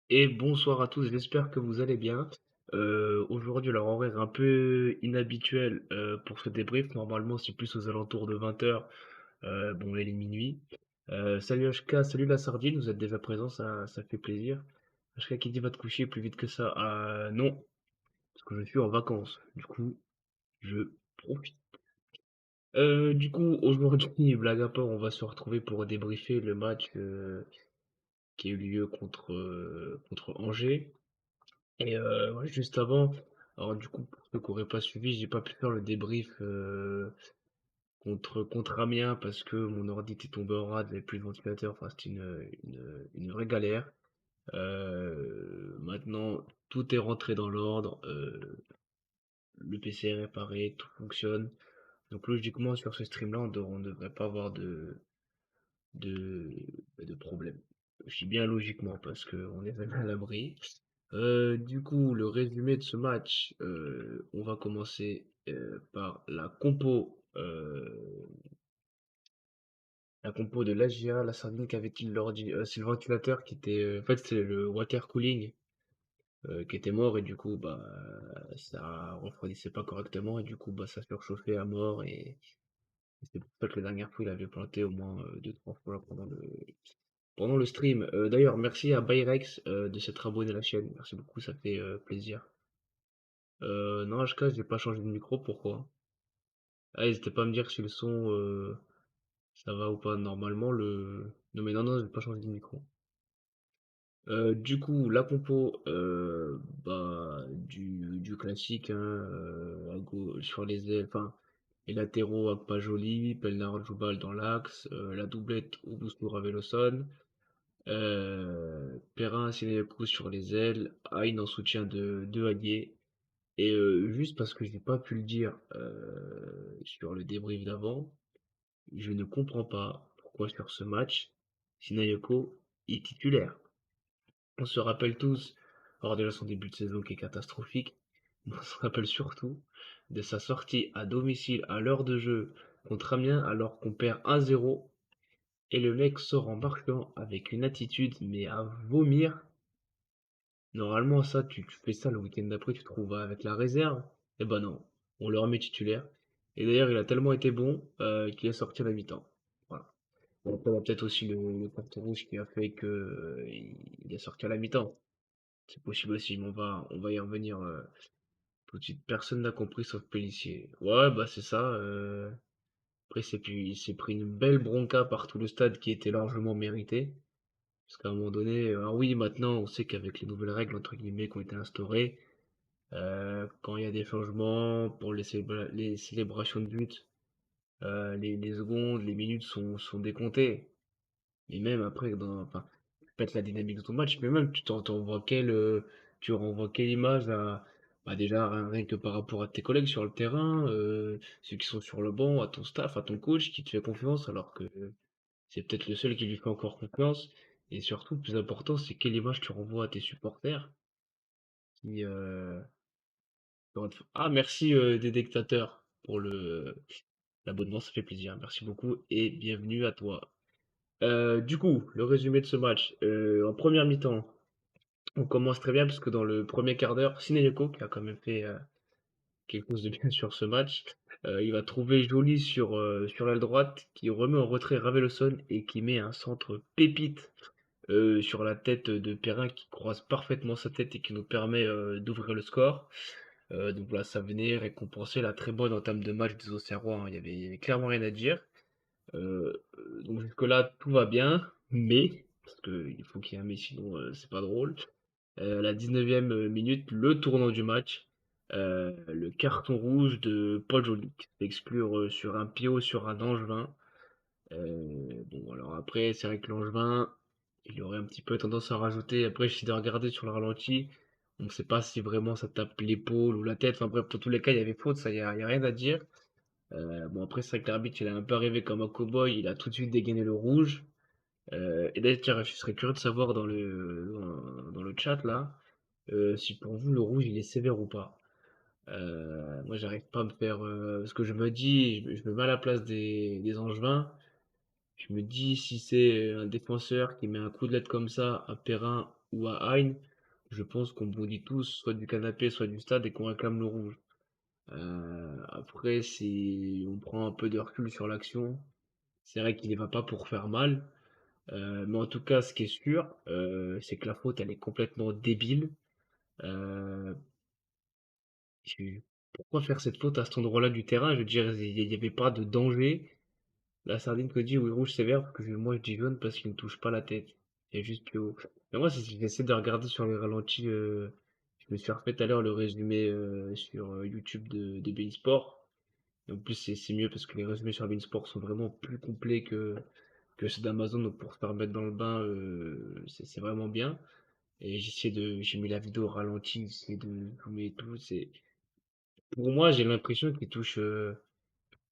Et bonsoir à tous, j'espère que vous allez bien. Aujourd'hui, leur horaire un peu inhabituel pour ce débrief. Normalement, c'est plus aux alentours de 20h. Bon, là, il est minuit. Salut HK, salut la sardine, vous êtes déjà présents, ça fait plaisir. HK qui dit va te coucher plus vite que ça. Non, parce que je suis en vacances. Du coup, je profite. Du coup, aujourd'hui, blague à part, on va se retrouver pour débriefer le match qui a eu lieu contre Angers. Et ouais, juste avant, alors du coup, pour ceux qui n'auraient pas suivi, j'ai pas pu faire le débrief contre Amiens parce que mon ordi était tombé en rade, j'avais plus de ventilateur, enfin c'était une vraie galère. Maintenant, tout est rentré dans l'ordre, le PC est réparé, tout fonctionne. Donc logiquement, sur ce stream-là, on devrait pas avoir de, de problème. Je dis bien logiquement parce qu'on est jamais à l'abri. Du coup, le résumé de ce match, on va commencer par la compo de l'AGA, la sardine qu'avait-il l'ordi, c'est le ventilateur qui était, en fait, c'est le water cooling qui était mort et du coup, bah, ça refroidissait pas correctement et du coup, bah, ça surchauffait à mort et c'est pour ça que la dernière fois, il avait planté au moins deux, trois fois pendant le stream. D'ailleurs, merci à Byrex de s'être abonné à la chaîne. Merci beaucoup, ça fait plaisir. Non, HK, j'ai pas changé de micro, pourquoi? Ah, n'hésitez pas à me dire si le son ça va ou pas. Normalement, le. Non, mais non, non, j'ai pas changé de micro. Du coup, la compo, bah, du classique, hein, sur les ailes, enfin, les latéraux, Agpa Joli, Pelnard Joubal dans l'axe, la doublette Ouboussou Raveloson, Perrin Sinékou sur les ailes, Aïn en soutien de Aguet. Et juste parce que j'ai pas pu le dire sur le débrief d'avant, je ne comprends pas pourquoi sur ce match, Sinayoko est titulaire. On se rappelle tous, alors déjà son début de saison qui est catastrophique, mais on se rappelle surtout de sa sortie à domicile à l'heure de jeu contre Amiens alors qu'on perd 1-0 et le mec sort en marquant avec une attitude mais à vomir. Normalement, ça, tu fais ça le week-end d'après, tu te trouves avec la réserve. Eh ben non, on le remet titulaire. Et d'ailleurs, il a tellement été bon qu'il est sorti à la mi-temps. Voilà. Bon, après, il y a peut-être aussi le carton rouge qui a fait que il est sorti à la mi-temps. C'est possible aussi, mais on va y revenir tout de suite. Personne n'a compris sauf Pélissier. Ouais, bah c'est ça. Après, il s'est pris une belle bronca par tout le stade qui était largement méritée. Parce qu'à un moment donné, alors oui, maintenant, on sait qu'avec les nouvelles règles, entre guillemets, qui ont été instaurées, quand il y a des changements pour les célébrations de but, les secondes, les minutes sont décomptées. Et même après, enfin, peut-être la dynamique de ton match, mais même tu renvoies quelle image bah déjà rien que par rapport à tes collègues sur le terrain, ceux qui sont sur le banc, à ton staff, à ton coach qui te fait confiance, alors que c'est peut-être le seul qui lui fait encore confiance. Et surtout, le plus important, c'est quelle image tu renvoies à tes supporters qui, ah, merci des dictateurs pour l'abonnement, ça fait plaisir. Merci beaucoup et bienvenue à toi. Du coup, le résumé de ce match. En première mi-temps, on commence très bien parce que dans le premier quart d'heure, Sinayoko, qui a quand même fait quelque chose de bien sur ce match, il va trouver Joly sur l'aile droite, qui remet en retrait Raveloson et qui met un centre pépite sur la tête de Perrin qui croise parfaitement sa tête et qui nous permet d'ouvrir le score. Donc voilà, ça venait récompenser la très bonne entame de match des Auxerrois, hein. Il y avait clairement rien à dire. Donc jusque-là, tout va bien, mais, parce qu'il faut qu'il y ait un mais, sinon c'est pas drôle. La 19e minute, le tournant du match, le carton rouge de Paul Joly, qui se fait exclure sur un pied sur un Angevin. Bon, alors après, c'est vrai que l'Angevin, il aurait un petit peu tendance à rajouter. Après, j'essaie de regarder sur le ralenti. On ne sait pas si vraiment ça tape l'épaule ou la tête. Enfin bref, dans tous les cas, il y avait faute, ça, y a rien à dire. Bon, après, c'est vrai que l'arbitre, il a un peu arrivé comme un cow-boy. Il a tout de suite dégainé le rouge. Et d'ailleurs, tiens, je serais curieux de savoir dans le chat là, si pour vous le rouge il est sévère ou pas. Moi, j'arrive pas à me faire. Parce que je me dis, je me mets à la place des Angevins. Je me dis, si c'est un défenseur qui met un coup de lettre comme ça à Perrin, ou à Hein, je pense qu'on bondit tous soit du canapé, soit du stade et qu'on réclame le rouge. Après, si on prend un peu de recul sur l'action, c'est vrai qu'il y va pas pour faire mal. Mais en tout cas, ce qui est sûr, c'est que la faute, elle est complètement débile. Euh, Pourquoi faire cette faute à cet endroit-là du terrain? Je veux dire, il n'y avait pas de danger. La sardine que dit oui rouge sévère, parce que moi je dis jaune parce qu'il ne touche pas la tête. Il y a juste plus haut. Mais moi, j'essaie de regarder sur les ralentis. Je me suis refait tout à l'heure le résumé sur YouTube de beIN Sport. Et en plus, c'est mieux parce que les résumés sur beIN Sport sont vraiment plus complets que ceux d'Amazon. Donc pour se faire mettre dans le bain, c'est vraiment bien. Et j'ai mis la vidéo au ralenti, j'ai essayé de zoomer et tout. Pour moi, j'ai l'impression qu'il touche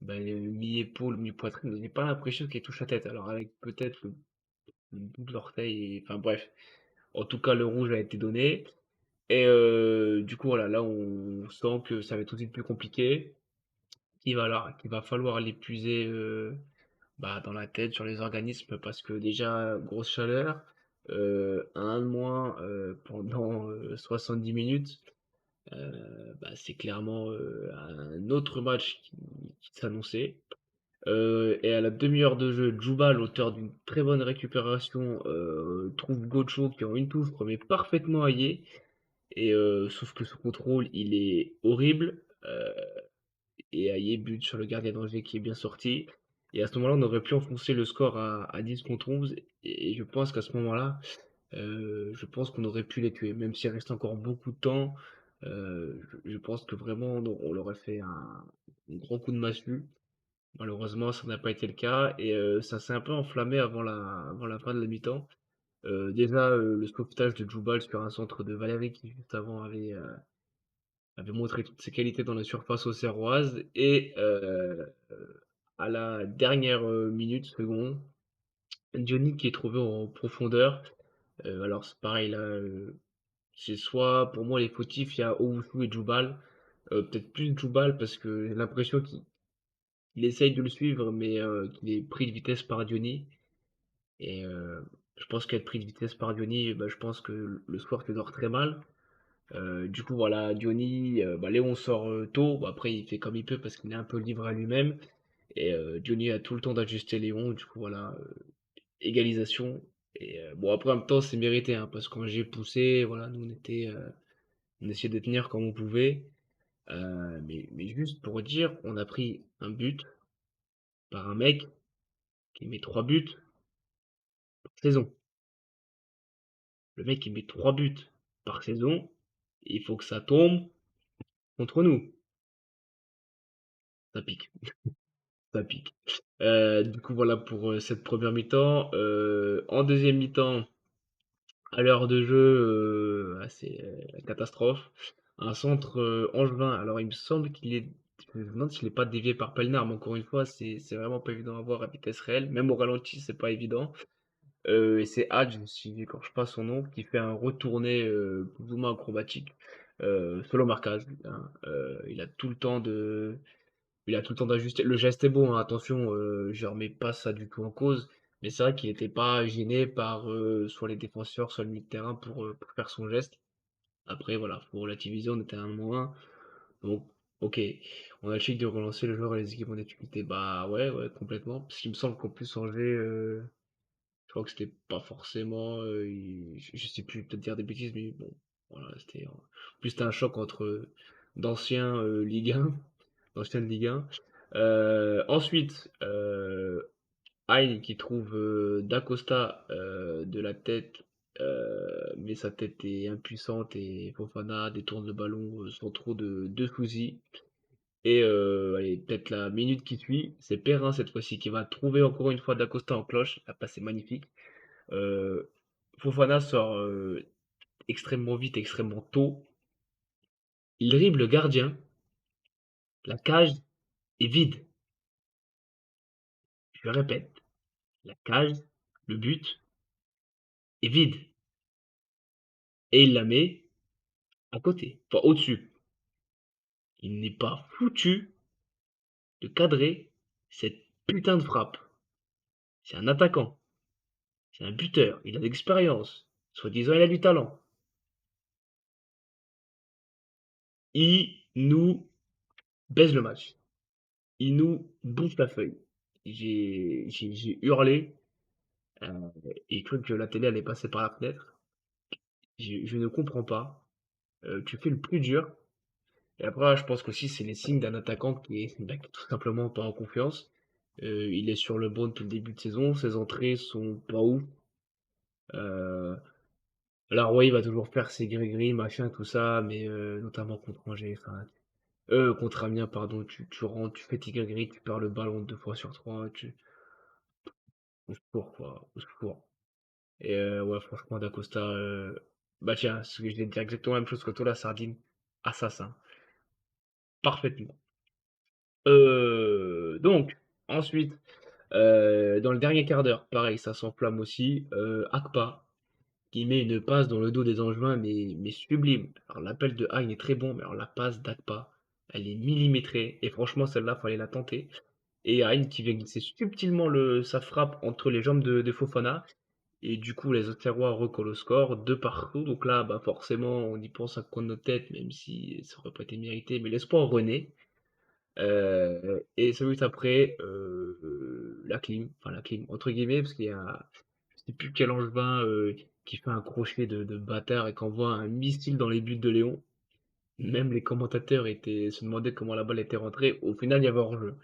mi-épaule, mi-poitrine. Mais j'ai pas l'impression qu'il touche la tête. Alors avec peut-être le bout de l'orteil, enfin bref. En tout cas, le rouge a été donné. Et du coup, voilà, là, on sent que ça va être tout de suite plus compliqué. Qu'il va falloir l'épuiser dans la tête, sur les organismes, parce que déjà, grosse chaleur, un de moins pendant 10 minutes, c'est clairement un autre match qui s'annonçait. Et à la demi-heure de jeu, Djouba, l'auteur d'une très bonne récupération, trouve Gocho qui en une touche remet parfaitement Aillé. Et sauf que ce contrôle, il est horrible. Et Aillé bute sur le gardien d'Angers qui est bien sorti. Et à ce moment-là, on aurait pu enfoncer le score à 10 contre 11. Et je pense qu'à ce moment-là, je pense qu'on aurait pu les tuer. Même s'il reste encore beaucoup de temps, je pense que vraiment, on leur aurait fait un gros coup de massue. Malheureusement, ça n'a pas été le cas et ça s'est un peu enflammé avant la fin de la mi-temps. Déjà, le sauvetage de Djoubal sur un centre de Valérie qui juste avant avait montré toutes ses qualités dans la surface auxerroise et à la dernière minute, seconde, Diony qui est trouvé en profondeur. Alors c'est pareil là, c'est soit pour moi les fautifs, il y a Owusu et Djoubal. Peut-être plus Djoubal parce que j'ai l'impression qu'il essaye de le suivre mais qu'il est pris de vitesse par Diony. Et je pense qu'être pris de vitesse par Diony, je pense que le soir tu dors très mal. Du coup voilà, Diony, Léon sort tôt. Bon, après il fait comme il peut parce qu'il est un peu livré à lui-même. Et Diony a tout le temps d'ajuster Léon. Du coup voilà, égalisation. Et bon après en même temps c'est mérité hein, parce que quand j'ai poussé, voilà, nous on essayait de tenir comme on pouvait. Mais juste pour dire, on a pris un but par un mec qui met 3 buts par saison. Le mec il met 3 buts par saison. Il faut que ça tombe contre nous. Ça pique, ça pique. Du coup, voilà pour cette première mi-temps. En deuxième mi-temps, à l'heure de jeu, c'est la catastrophe. Un centre angevin. Alors, il me semble qu'il est. Je me demande s'il n'est pas dévié par Pelnard, mais encore une fois, c'est vraiment pas évident à voir à vitesse réelle. Même au ralenti, c'est pas évident. Et c'est Hadj, si j'écorche pas son nom, qui fait un retourné plus ou moins acrobatique. Solo marquage, hein. Il a tout le temps d'ajuster. Le geste est bon, hein, attention, je remets pas ça du tout en cause. Mais c'est vrai qu'il n'était pas gêné par soit les défenseurs, soit le milieu de terrain pour faire son geste. Après, voilà, faut relativiser, on était à un moins. Donc, ok, on a le chic de relancer le joueur et les équipes en difficulté. Bah ouais, ouais, complètement. Parce qu'il me semble qu'en plus, Angers, je crois que c'était pas forcément. Je sais plus, peut-être dire des bêtises, mais bon, voilà, c'était. En plus, c'était un choc entre d'anciens Ligue 1 d'ancienne Ligue 1. Ensuite, Aïe qui trouve Dacosta de la tête, mais sa tête est impuissante et Fofana détourne le ballon sans trop de soucis. Et allez, peut-être la minute qui suit, c'est Perrin cette fois-ci qui va trouver encore une fois Dacosta en cloche. La passe est magnifique. Euh, Fofana sort extrêmement vite, extrêmement tôt. Il dribble le gardien. La cage est vide. Je le répète, la cage, le but est vide. Et il la met à côté, enfin au-dessus. Il n'est pas foutu de cadrer cette putain de frappe. C'est un attaquant, c'est un buteur, il a de l'expérience. Soi-disant, il a du talent. Il nous baise le match. Il nous bouffe la feuille. J'ai hurlé et cru que la télé allait passer par la fenêtre. Je ne comprends pas. Tu fais le plus dur. Et après, je pense qu'aussi, c'est les signes d'un attaquant qui est tout simplement pas en confiance. Il est sur le banc depuis le début de saison. Ses entrées sont pas ouf. Euh, alors, ouais, il va toujours faire ses gris-gris, machin, tout ça, mais notamment contre Angers. Enfin, contre Amiens, pardon. Tu rentres, tu fais tes gris-gris, tu perds le ballon 2 fois sur 3. Au secours, quoi. Au secours. Et ouais, franchement, Dacosta, bah tiens, je vais te dire exactement la même chose que toi, la sardine. Assassin. Parfaitement. Donc, ensuite, dans le dernier quart d'heure, pareil, ça s'enflamme aussi. Akpa, qui met une passe dans le dos des Angevins, mais sublime. Alors, l'appel de Hein est très bon, mais alors la passe d'Akpa, elle est millimétrée. Et franchement, celle-là, fallait la tenter. Et Hein qui vient glisser subtilement sa frappe entre les jambes de Fofana. Et du coup, les Auxerrois recollent au score, deux partout. Donc là, bah forcément, on y pense à coin de notre tête, même si ça aurait pas été mérité. Mais l'espoir renaît. Et 5 minutes après, enfin la clim, entre guillemets, parce qu'il y a, je sais plus quel Angevin qui fait un crochet de bâtard et qui envoie un missile dans les buts de Léon. Même les commentateurs se demandaient comment la balle était rentrée. Au final, il y avait hors-jeu.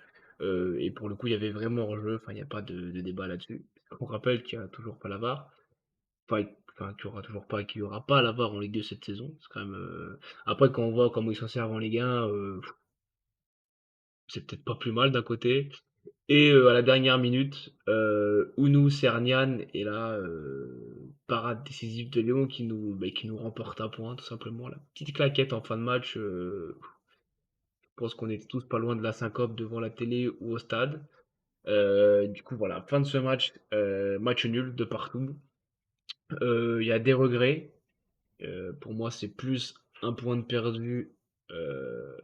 Et pour le coup, il y avait vraiment hors-jeu. Enfin, il n'y a pas de débat là-dessus. On rappelle qu'il n'y a toujours pas la VAR. Enfin, qu'il n'y aura pas la VAR en Ligue 2 cette saison. C'est quand même. Après, quand on voit comment ils s'en servent en Ligue 1, c'est peut-être pas plus mal d'un côté. Et à la dernière minute, Ounou Sernian est là, parade décisive de Léon qui nous remporte un point, tout simplement. La petite claquette en fin de match. Je pense qu'on était tous pas loin de la syncope devant la télé ou au stade. Du coup, voilà, fin de ce match, match nul de partout. Il y a des regrets. Pour moi, c'est plus un point de perdu,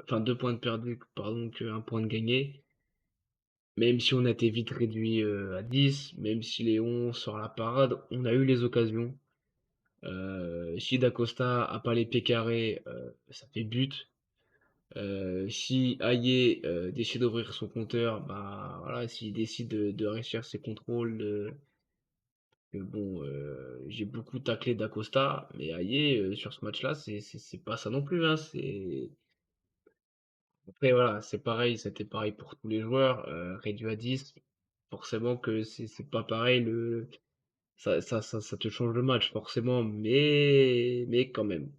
enfin 2 points de perdu, pardon, qu'un point de gagné. Même si on a été vite réduit à 10, même si Léon sort la parade, on a eu les occasions. Si Dacosta a pas les pieds carrés, ça fait but. Si Ayer décide d'ouvrir son compteur, bah voilà, s'il décide de réussir ses contrôles, que bon, j'ai beaucoup taclé d'Acosta, mais Ayer sur ce match-là, c'est pas ça non plus, hein. Après voilà, c'est pareil, c'était pareil pour tous les joueurs, réduit à 10, forcément que c'est pas pareil. Ça te change le match forcément, mais quand même.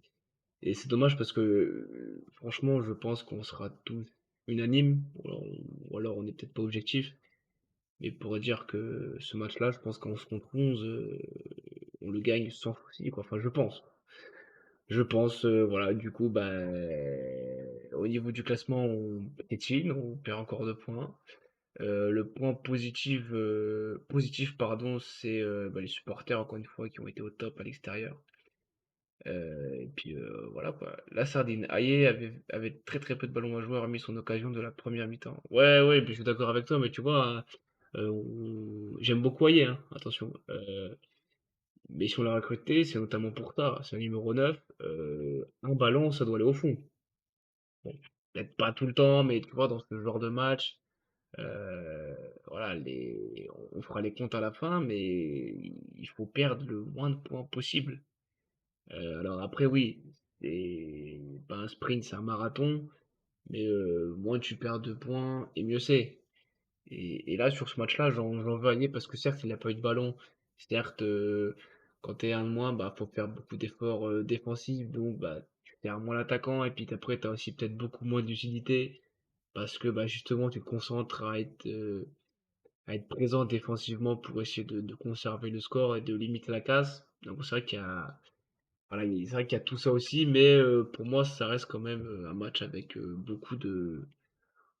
Et c'est dommage parce que franchement, je pense qu'on sera tous unanimes, ou alors on n'est peut-être pas objectif, mais pour dire que ce match-là, je pense qu'en 11 contre 11, on le gagne sans souci, quoi. Enfin, je pense. Je pense, voilà, du coup, bah, au niveau du classement, on piétine, on perd encore 2 points. Le point positif, pardon, c'est bah, les supporters, encore une fois, qui ont été au top à l'extérieur. Et puis voilà quoi. La sardine. Ayer avait très très peu de ballons à jouer, remis son occasion de la première mi-temps. Ouais, ouais, puis je suis d'accord avec toi, mais tu vois, hein, j'aime beaucoup Ayer, hein, attention. Mais si on l'a recruté, c'est notamment pour ça. C'est un numéro 9. Un ballon, ça doit aller au fond. Bon, peut-être pas tout le temps, mais tu vois, dans ce genre de match, euh, voilà, on fera les comptes à la fin, mais il faut perdre le moins de points possible. Alors après, oui, c'est pas un sprint, c'est un marathon, mais moins tu perds de points, et mieux c'est. Et là, sur ce match-là, j'en veux à Ayer parce que certes, il n'a pas eu de ballon. Certes, quand t'es un de moins, bah, faut faire beaucoup d'efforts défensifs, donc bah, tu perds moins l'attaquant, et puis après, t'as aussi peut-être beaucoup moins de lucidité, parce que bah, justement, tu te concentres à être présent défensivement pour essayer de conserver le score et de limiter la casse. Donc c'est vrai qu'il y a, voilà, c'est vrai qu'il y a tout ça aussi, mais pour moi, ça reste quand même un match avec beaucoup de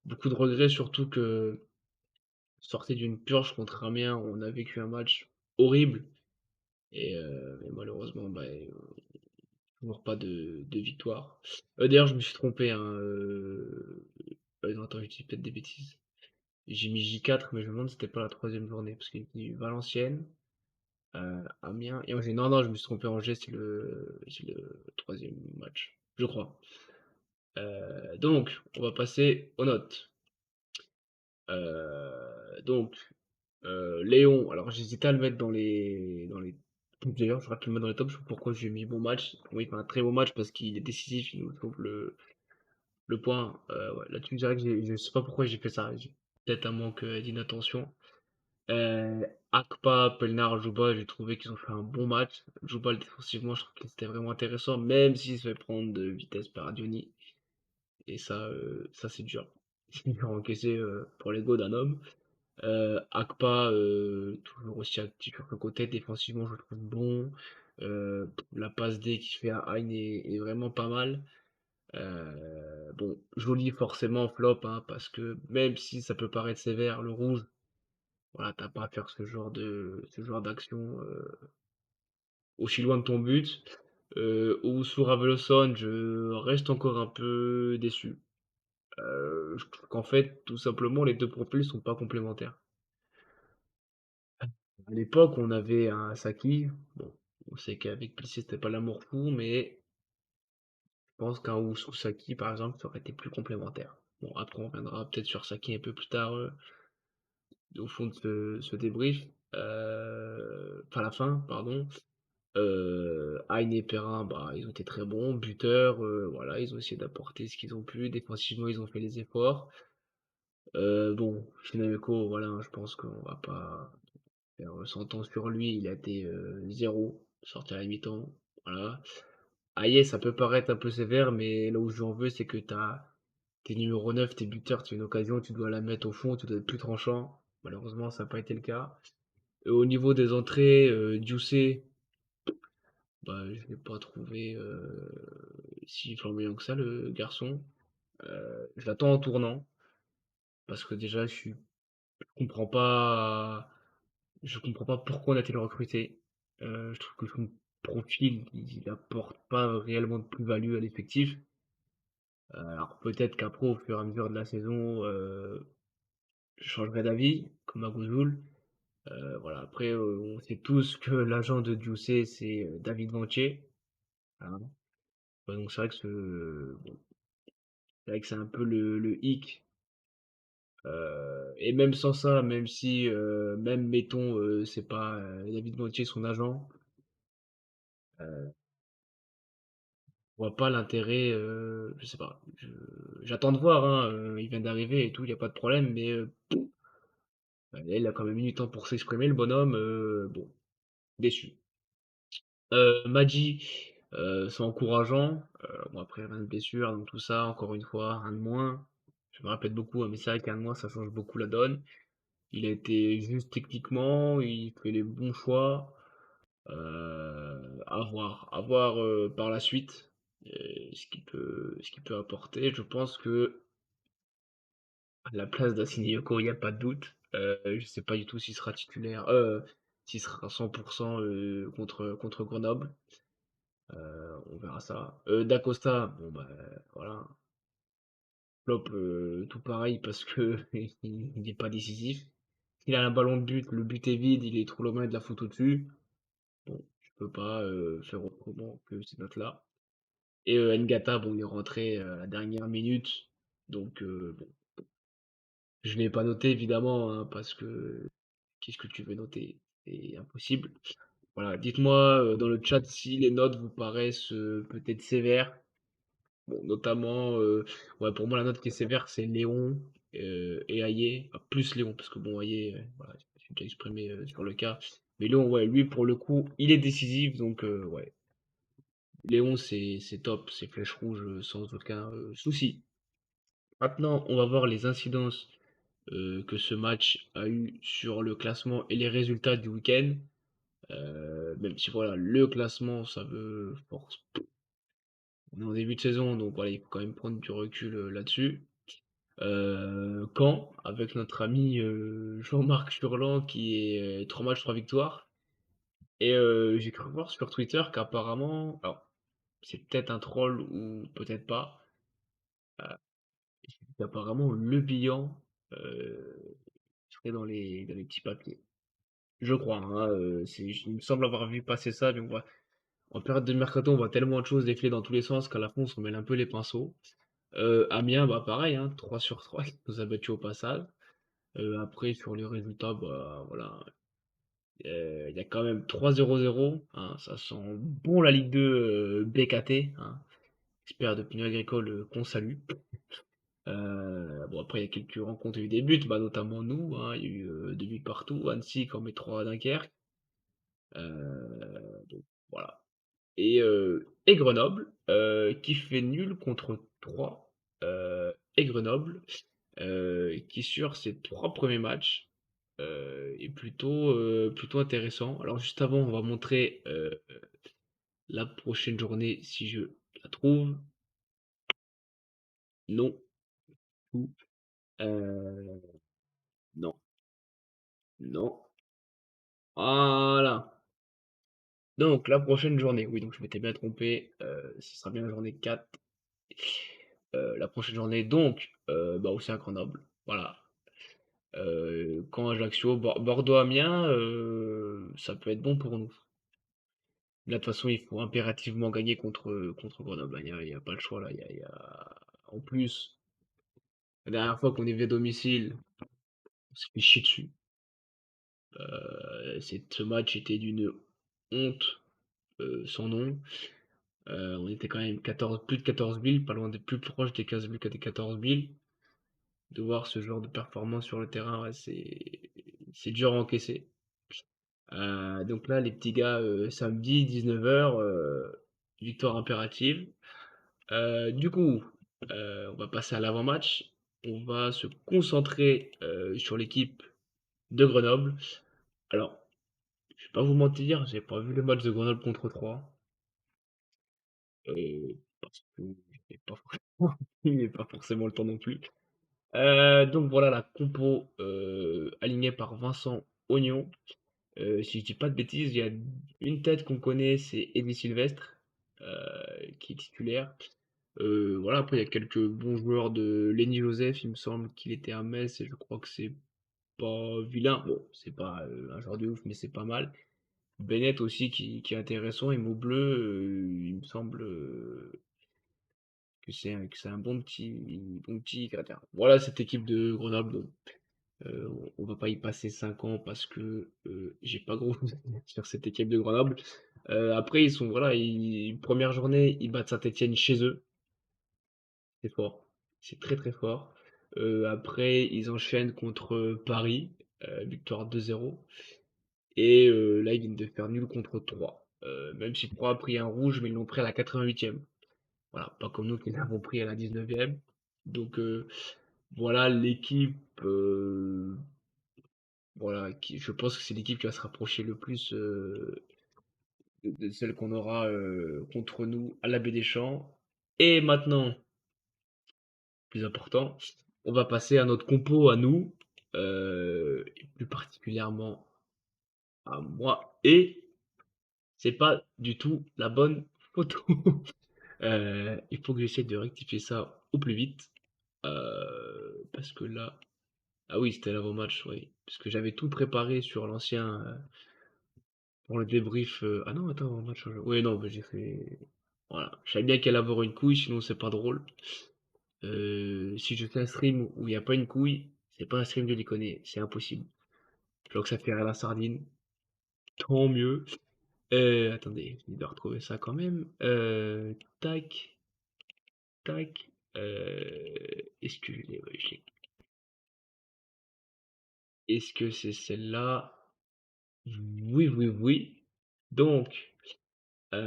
regrets, surtout que sorti d'une purge contre Amiens, on a vécu un match horrible et malheureusement, bah, toujours pas de victoire. D'ailleurs, je me suis trompé, hein, non, attends, je dis peut-être des bêtises. J'ai mis J4, mais je me demande si c'était pas la troisième journée, parce qu'il y a eu Valenciennes. Amiens et Angers. Non, non, je me suis trompé, Angers, c'est le troisième match, je crois. Donc, on va passer aux notes. Donc, Léon, alors j'hésitais à le mettre dans les tops d'ailleurs, j'aurais pu le mettre dans les tops, je sais pas pourquoi j'ai mis bon match. Oui, il fait un très beau match parce qu'il est décisif, il nous trouve le point. Ouais, là tu me dirais que je sais pas pourquoi j'ai fait ça, j'ai peut-être un manque d'inattention. Euh, Akpa, Pelnar, Jouba, j'ai trouvé qu'ils ont fait un bon match. Jouba, défensivement, je trouve que c'était vraiment intéressant, même s'il se fait prendre de vitesse par Adioni. Et ça c'est dur. C'est dur à encaisser pour l'ego d'un homme. Akpa, toujours aussi actif sur le côté, défensivement, je le trouve bon. La passe D qu'il fait à Hein est vraiment pas mal. Bon, joli forcément flop, hein, parce que même si ça peut paraître sévère, le rouge, voilà, t'as pas à faire ce genre d'action aussi loin de ton but. Ou sous Raveloson, je reste encore un peu déçu. Je trouve qu'en fait, tout simplement, les deux profils sont pas complémentaires. À l'époque, on avait un Saki. Bon, on sait qu'avec Plissé, c'était pas l'amour fou, mais je pense qu'un Oussou Saki, par exemple, ça aurait été plus complémentaire. Bon, après, on reviendra peut-être sur Saki un peu plus tard, au fond de ce débrief. Enfin, la fin, pardon. Hein et Perrin, bah, ils ont été très bons. Buteurs, voilà, ils ont essayé d'apporter ce qu'ils ont pu. Défensivement, ils ont fait les efforts. Bon, Shinamiko, voilà, hein, je pense qu'on va pas faire 100 ans sur lui. Il a été 0, sorti à la mi-temps. Voilà. Aïe, ça peut paraître un peu sévère, mais là où j'en veux, c'est que t'es numéro 9, t'es buteur, tu as une occasion, tu dois la mettre au fond, tu dois être plus tranchant. Malheureusement, ça n'a pas été le cas. Au niveau des entrées, Dioussé, bah, je l'ai pas trouvé si flamboyant que ça, le garçon. Je l'attends en tournant, parce que déjà, comprends pas, je comprends pas pourquoi on a été le recruter. Je trouve que son profil, il apporte pas réellement de plus-value à l'effectif. Alors peut-être qu'après, au fur et à mesure de la saison, je changerai d'avis, comme à Gouzoul. Voilà, après, on sait tous que l'agent de Dioussé, c'est David Ventier. Voilà. Donc c'est vrai que bon, c'est vrai que c'est un peu le hic. Et même sans ça, même si, même mettons, c'est pas David Ventier son agent, je vois pas l'intérêt, je sais pas. J'attends de voir, hein, il vient d'arriver et tout, il y a pas de problème, mais là, il a quand même eu du temps pour s'exprimer, le bonhomme. Bon, déçu. Madji, c'est encourageant. Bon, après, rien de blessure, donc tout ça, encore une fois, un de moins. Je me répète beaucoup, hein, mais c'est vrai qu'un de moins, ça change beaucoup la donne. Il a été juste techniquement, il fait les bons choix. À voir par la suite ce qu'il peut apporter. Je pense que à la place d'Assine Yoko, il n'y a pas de doute. Je sais pas du tout s'il sera titulaire, s'il sera à 100% contre Grenoble. On verra ça. Dacosta, bon bah voilà, flop tout pareil parce que il n'est pas décisif. Il a un ballon de but, le but est vide, il est trop loin de la faute au-dessus. Bon, je peux pas faire autrement que ces notes-là. Et Ngata, bon, il est rentré à la dernière minute, donc bon, je l'ai pas noté évidemment, hein, parce que qu'est-ce que tu veux noter? C'est impossible. Voilà, dites-moi dans le chat si les notes vous paraissent peut-être sévères. Bon, notamment, ouais, pour moi, la note qui est sévère, c'est Léon et Ayer. Enfin, plus Léon, parce que bon, Ayer, voilà, je suis déjà exprimé sur le cas. Mais Léon, ouais, lui, pour le coup, il est décisif, donc ouais. Léon, c'est top, c'est flèche rouge sans aucun souci. Maintenant, on va voir les incidences que ce match a eu sur le classement et les résultats du week-end. Même si voilà, le classement, ça veut force. On est en début de saison, donc voilà, il faut quand même prendre du recul là-dessus. Caen, avec notre ami Jean-Marc Furlan, qui est 3 matchs, 3 victoires. Et j'ai cru voir sur Twitter qu'apparemment, alors c'est peut-être un troll ou peut-être pas, qu'apparemment Le Bihan serait dans les petits papiers. je crois, hein, il me semble avoir vu passer ça, mais en période de mercato, on voit tellement de choses défiler dans tous les sens qu'à la fin, on se mêle un peu les pinceaux. Amiens, bah pareil, hein, 3 sur 3, qui nous a battus au passage. Après, sur les résultats, bah voilà, il y a quand même 3-0-0, hein, ça sent bon la Ligue 2 BKT, hein, expert d'opinion agricole qu'on salue. Bon, après, il y a quelques rencontres, il y a eu des buts, bah, notamment nous, hein, il y a eu 2 buts partout, Annecy qui en met 3 à Dunkerque. Donc voilà. Et Grenoble, qui fait nul contre 3. Et Grenoble, qui sur ses 3 premiers matchs est plutôt intéressant. Alors juste avant, on va montrer la prochaine journée si je la trouve. Non, ou non, non. Voilà. Donc la prochaine journée, oui, donc je m'étais bien trompé, ce sera bien la journée 4. La prochaine journée donc, bah, aussi à Grenoble, voilà. Caen, Ajaccio, Bordeaux, Amiens, ça peut être bon pour nous. Là, de toute façon, il faut impérativement gagner contre Grenoble, hein. Il y a pas le choix là. En plus, la dernière fois qu'on est venu à domicile, on s'est fait chier dessus. Ce match était d'une honte sans nom. On était quand même 14, plus de 14 000, pas loin des plus proches des 15 000 que des 14 000. De voir ce genre de performance sur le terrain, ouais, c'est dur à encaisser. Donc là, les petits gars, samedi 19h, victoire impérative. Du coup, on va passer à l'avant-match. On va se concentrer sur l'équipe de Grenoble. Alors, je vais pas vous mentir, j'ai pas vu le match de Grenoble contre 3. Parce que j'ai pas forcément, j'ai pas forcément le temps non plus. Donc voilà la compo alignée par Vincent Oignon. Si je dis pas de bêtises, il y a une tête qu'on connaît, c'est Eddie Sylvestre, qui est titulaire. Voilà, après il y a quelques bons joueurs de Lenny Joseph, il me semble qu'il était à Metz et je crois que c'est pas vilain. Bon, c'est pas un joueur de ouf, mais c'est pas mal. Bennett aussi qui est intéressant et Maubleu, il me semble que c'est un bon petit gradin. Voilà cette équipe de Grenoble. On va pas y passer 5 ans parce que j'ai pas gros sur cette équipe de Grenoble. Après, ils sont, voilà, première journée, ils battent Saint-Etienne chez eux. C'est fort. C'est très très fort. Après, ils enchaînent contre Paris, victoire 2-0. Et là, ils viennent de faire nul contre 3. Même si 3 a pris un rouge, mais ils l'ont pris à la 88e. Voilà, pas comme nous qui l'avons pris à la 19e. Donc voilà l'équipe. Voilà, je pense que c'est l'équipe qui va se rapprocher le plus de celle qu'on aura contre nous à la Baie des Champs. Et maintenant, plus important, on va passer à notre compo à nous, et plus particulièrement à moi. Et c'est pas du tout la bonne photo. Il faut que j'essaie de rectifier ça au plus vite. Parce que là. Ah oui, c'était l'avant-match, oui. Parce que j'avais tout préparé sur l'ancien. Pour le débrief. Ah non, attends, avant-match. Oui, non, mais j'ai fait. Voilà. Je savais bien qu'elle allait avoir une couille, sinon c'est pas drôle. Si je fais un stream où il n'y a pas une couille, c'est pas un stream de déconner, c'est impossible. Je vois que ça fait rire la sardine, tant mieux. Attendez, je dois retrouver ça quand même. Tac, tac. Est-ce que je l'ai? Ouais, je l'ai. Est-ce que c'est celle-là? Oui, oui, oui. Donc, on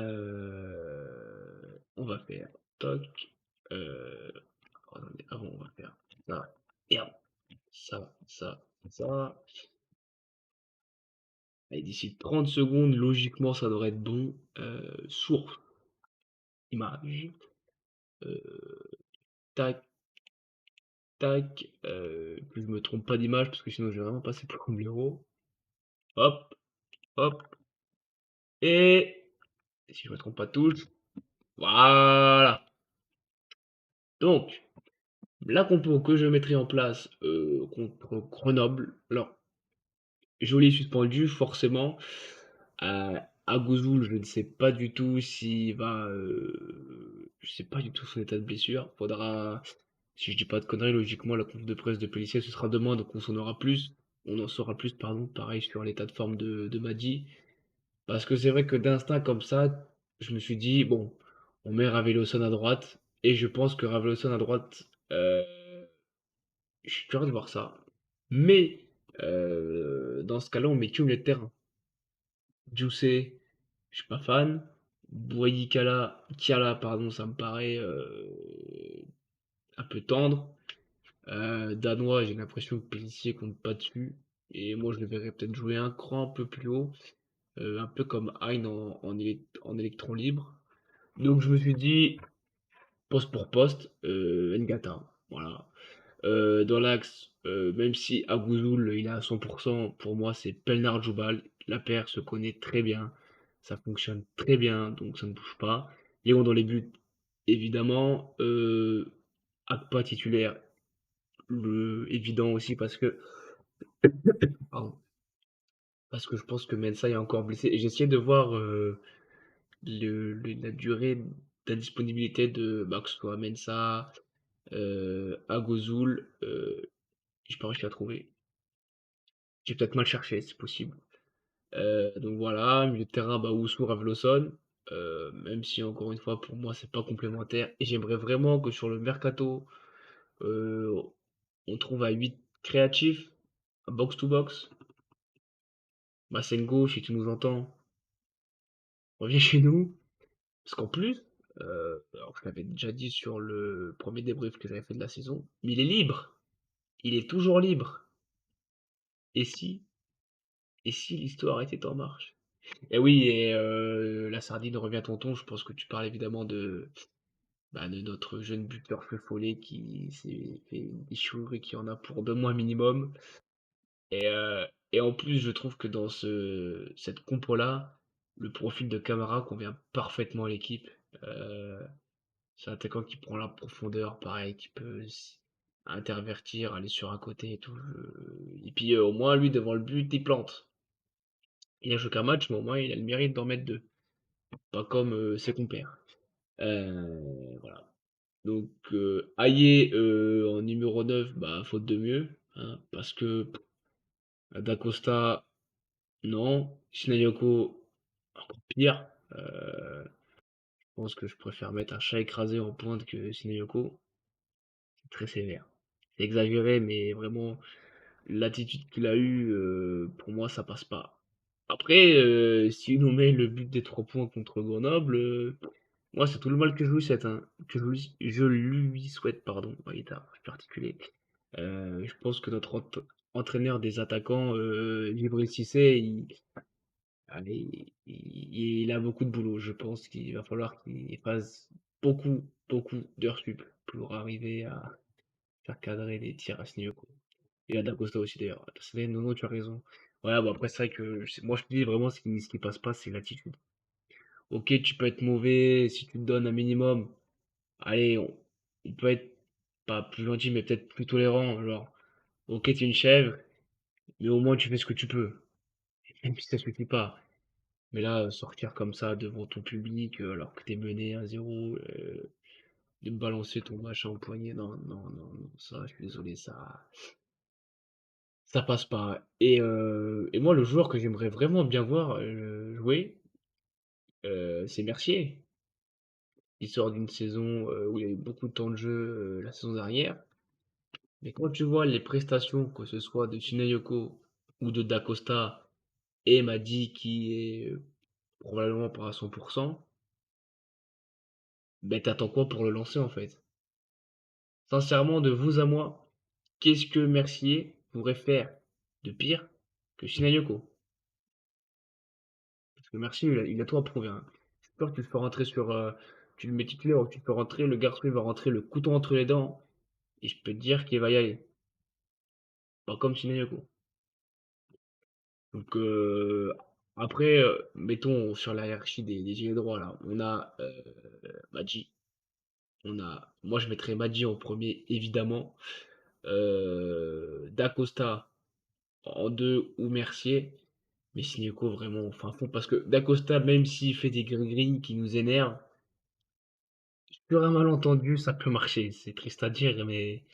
va faire toc. Euh, attendez, avant, on va faire ça. Merde. Ça. Allez, d'ici 30 secondes, logiquement, ça devrait être bon. Source, image. Euh, tac, tac. Que je me trompe pas d'image, parce que sinon, je vais vraiment passer pour un blaireau. Hop, hop. Et si je me trompe pas de touche, voilà. Donc, la compo que je mettrai en place contre Grenoble. Alors, Joly est suspendu, forcément. Agouzou, je ne sais pas du tout s'il va. Je sais pas du tout son état de blessure. Faudra, si je dis pas de conneries, logiquement, la conf de presse de Pellissier, ce sera demain, donc on s'en aura plus. On en saura plus, pardon, pareil sur l'état de forme de Madi. Parce que c'est vrai que d'instinct comme ça, je me suis dit, bon, on met Raveloson à droite. Et je pense que Raveloson à droite, je suis curieux de voir ça. Mais dans ce cas-là, on met qui au milieu de terrain? Jussé, je suis pas fan. Boyi Kiala, pardon, ça me paraît un peu tendre. Danois, j'ai l'impression que Pellissier compte pas dessus. Et moi, je le verrais peut-être jouer un cran un peu plus haut, un peu comme Hein en électron libre. Donc je me suis dit, poste pour poste, Ngata. Voilà. Dans l'axe, même si Agouzoul il est à 100%, pour moi c'est Pelnard Joubal. La paire se connaît très bien, ça fonctionne très bien, donc ça ne bouge pas. Léon dans les buts, évidemment. Akpa titulaire, évident aussi pardon, parce que je pense que Mensah est encore blessé. Et j'ai essayé de voir la durée de la disponibilité de bah, que ce soit Mensah, Agozoul. J'ai pas réussi à trouver. J'ai peut-être mal cherché, c'est possible. Donc voilà, milieu de terrain, bah, Oussou, Ravloson. Même si encore une fois pour moi c'est pas complémentaire. Et j'aimerais vraiment que sur le mercato, euh, on trouve à 8 créatifs, box to box. Massengo, si tu nous entends, reviens chez nous. Parce qu'en plus, alors je l'avais déjà dit sur le premier débrief que j'avais fait de la saison, mais il est libre. Il est toujours libre. Et si, et si l'histoire était en marche? Et oui, et la sardine revient tonton. Je pense que tu parles évidemment de notre jeune buteur feu follet qui s'est fait déchouer et qui en a pour 2 mois minimum. Et, euh, et en plus, je trouve que dans cette compo-là, le profil de Camara convient parfaitement à l'équipe. Euh, c'est un attaquant qui prend la profondeur, pareil, qui peut intervertir, aller sur un côté et tout. Et puis au moins, lui, devant le but, il plante. Il a joué qu'un match, mais au moins, il a le mérite d'en mettre deux. Pas comme ses compères. Voilà. Donc, Ayer en numéro 9 bah, faute de mieux. Hein, parce que Dacosta, non. Shinayoko, encore pire. Je pense que je préfère mettre un chat écrasé en pointe que Shinayoko. C'est très sévère. C'est exagéré, mais vraiment, l'attitude qu'il a eue, pour moi, ça passe pas. Après, s'il nous met le but des 3 points contre Grenoble, moi, c'est tout le mal que je lui souhaite, hein, je lui souhaite, pardon, ouais, je peux articuler. Je pense que notre entraîneur des attaquants, Djibril Cissé, allez, il a beaucoup de boulot. Je pense qu'il va falloir qu'il fasse beaucoup, beaucoup d'heures sup pour arriver à faire cadrer les tirs à ce niveau, quoi. Et à Dacosta aussi d'ailleurs. Non, non, tu as raison. Ouais, bon après c'est vrai que moi je te dis vraiment ce qui passe pas, c'est l'attitude. Ok, tu peux être mauvais si tu te donnes un minimum. Allez, on peut être pas plus gentil, mais peut-être plus tolérant. Genre, ok, t'es une chèvre, mais au moins tu fais ce que tu peux. Même si ça suffit pas. Mais là, sortir comme ça devant ton public, alors que t'es mené 1-0, de me balancer ton machin au poignet, non, non, non, non, ça, je suis désolé, ça passe pas. Et moi, le joueur que j'aimerais vraiment bien voir jouer, c'est Mercier. Il sort d'une saison où il y a eu beaucoup de temps de jeu la saison dernière. Mais quand tu vois les prestations, que ce soit de Tsunayoko ou de Dacosta, et Madi qui est probablement pas à 100%, ben t'attends quoi pour le lancer en fait? Sincèrement, de vous à moi, qu'est-ce que Mercier pourrait faire de pire que Shinayoko? Parce que Mercier, il a tout à prouver, hein. Je suis sûr que tu le fais rentrer tu le mets titulaire ou que tu le fais rentrer, le garçon il va rentrer le couteau entre les dents, et je peux te dire qu'il va y aller. Pas comme Shinayoko. Donc après, mettons sur la hiérarchie des ailiers droits là, on a Madji, moi je mettrais Madji en premier évidemment, Dacosta. en deux ou Mercier. Mais Sissoko vraiment fin fond parce que Dacosta, même s'il fait des gris-gris qui nous énervent, sur un malentendu, ça peut marcher. C'est triste à dire, mais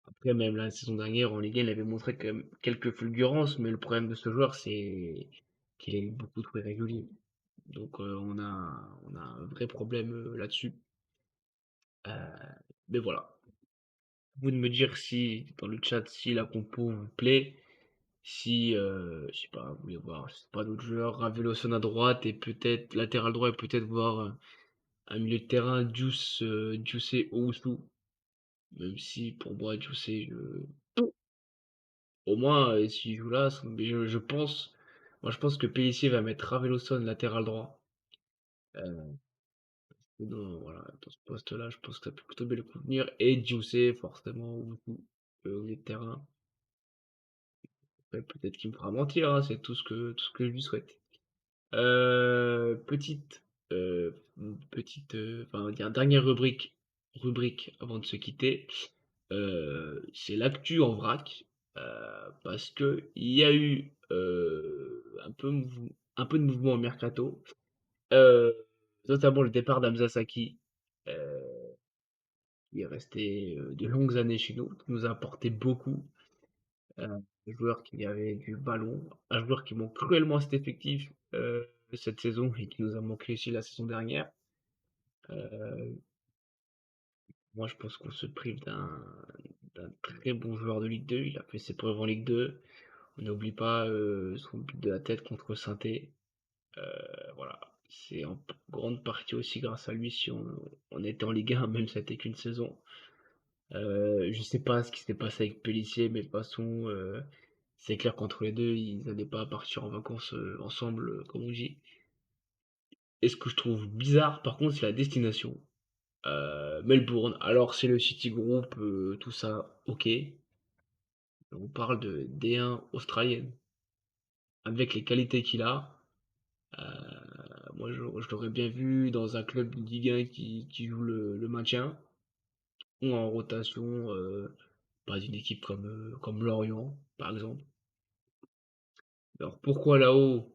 après, même la saison dernière en Ligue 1, il avait montré quand même quelques fulgurances, mais le problème de ce joueur, c'est qu'il est beaucoup trop irrégulier. Donc on a un vrai problème là-dessus. Euh, mais voilà. Vous de me dire si, dans le chat, si la compo vous plaît, si, je sais pas, vous voulez voir, je sais pas, d'autres joueurs, Raveloson à droite et peut-être latéral droit et peut-être voir un milieu de terrain, Djuse Owusu. Même si pour moi, Djuse, au moins, s'il joue là, mais je pense, moi je pense que Pellissier va mettre Raveloson latéral droit. Euh, voilà, dans ce poste-là, je pense que ça peut plutôt bien le convenir. Et Djuse, forcément, Owusu, au milieu de terrain. Ouais, peut-être qu'il me fera mentir, hein, c'est tout ce que je lui souhaite. Petite, enfin, on va dire dernière rubrique avant de se quitter. C'est l'actu en vrac, parce que il y a eu un peu de mouvement au mercato, euh, notamment le départ d'Hamza Saki, euh, qui est resté de longues années chez nous, qui nous a apporté beaucoup. Un joueur qui avait du ballon, un joueur qui manque cruellement à cet effectif cette saison et qui nous a manqué aussi la saison dernière. Euh, Moi, je pense qu'on se prive d'un très bon joueur de Ligue 2. Il a fait ses preuves en Ligue 2. On n'oublie pas son but de la tête contre Saint-Étienne. Voilà, c'est en grande partie aussi grâce à lui si on était en Ligue 1, même si c'était qu'une saison. Je sais pas ce qui s'est passé avec Pellissier, mais de toute façon, c'est clair qu'entre les deux, ils n'allaient pas partir en vacances ensemble, comme on dit. Et ce que je trouve bizarre, par contre, c'est la destination. Melbourne, alors c'est le City Group, tout ça, ok. On parle de D1 australienne. Avec les qualités qu'il a, euh, moi je l'aurais bien vu dans un club de Ligue 1 qui joue le maintien, ou en rotation, pas d'une équipe comme Lorient, par exemple. Alors pourquoi là-haut?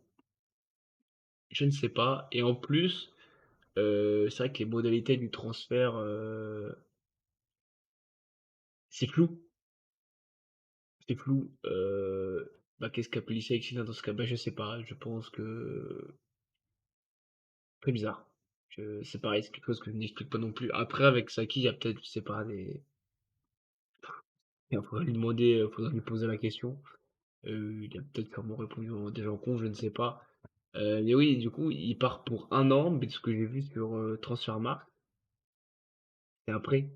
Je ne sais pas. Et en plus, c'est vrai que les modalités du transfert, c'est flou. C'est flou. Bah, qu'est-ce qu'a Pellissier avec Sina dans ce cas? Bah, je sais pas. Je pense que très bizarre. C'est pareil, c'est quelque chose que je n'explique pas non plus. Après, avec Saki, il y a peut-être, je sais pas, des. Il faudrait lui demander, faudrait lui poser la question. Il a peut-être sûrement répondu en des gens cons, je ne sais pas. Mais oui, du coup, il part pour un an, mais de ce que j'ai vu sur Transfermarkt, c'est après.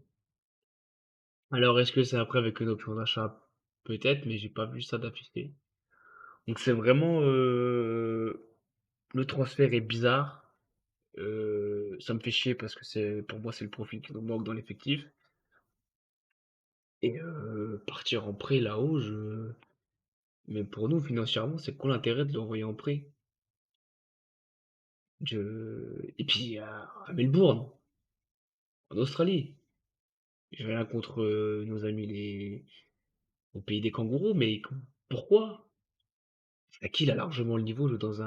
Alors, est-ce que c'est après avec une option d'achat? Peut-être, mais j'ai pas vu ça d'affiché. Donc c'est vraiment le transfert est bizarre. Ça me fait chier parce que c'est pour moi c'est le profil qui nous manque dans l'effectif. Et partir en prêt là-haut, mais pour nous financièrement, c'est quoi l'intérêt de l'envoyer en prêt? Et puis à Melbourne, en Australie. J'ai rien contre nos amis au pays des kangourous, mais pourquoi? Qui il a largement le niveau de jouer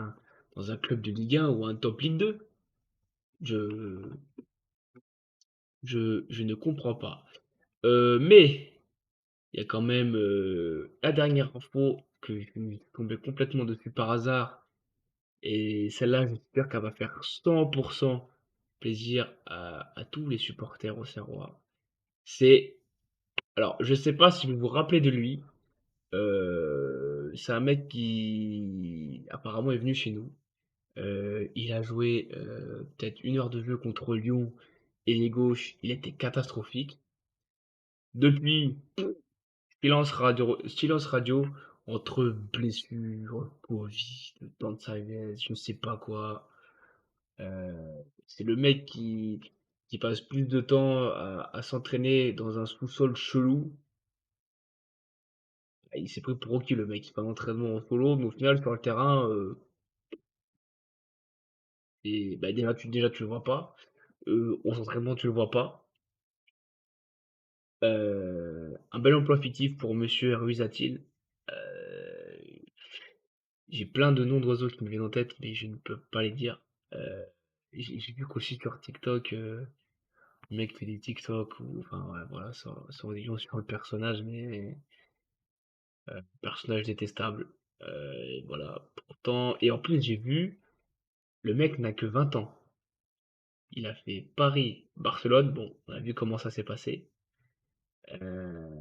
dans un club de Ligue 1 ou un top Ligue 2. Je, je ne comprends pas. Mais il y a quand même la dernière info que je suis tombé complètement dessus par hasard. Et celle-là, j'espère qu'elle va faire 100% plaisir à tous les supporters au Serrois. C'est. Alors, je sais pas si vous vous rappelez de lui. C'est un mec qui apparemment est venu chez nous. Il a joué peut-être une heure de jeu contre Lyon et les gauches, il était catastrophique. Depuis, silence radio entre blessures, Covid, temps de sagesse, je sais pas quoi. C'est le mec qui passe plus de temps à s'entraîner dans un sous-sol chelou. Il s'est pris pour qui le mec? Il fait un entraînement en solo, mais au final, sur le terrain, et, bah, déjà, tu le vois pas. Aux entraînements, tu le vois pas. Un bel emploi fictif pour Monsieur Ruizatil. J'ai plein de noms d'oiseaux qui me viennent en tête, mais je ne peux pas les dire. J'ai vu qu'aussi sur TikTok, le mec fait des TikTok ou enfin ouais, voilà, sans religion sur le personnage, mais personnage détestable. Et voilà. Pourtant, et en plus j'ai vu, le mec n'a que 20 ans. Il a fait Paris-Barcelone, bon, on a vu comment ça s'est passé. Euh,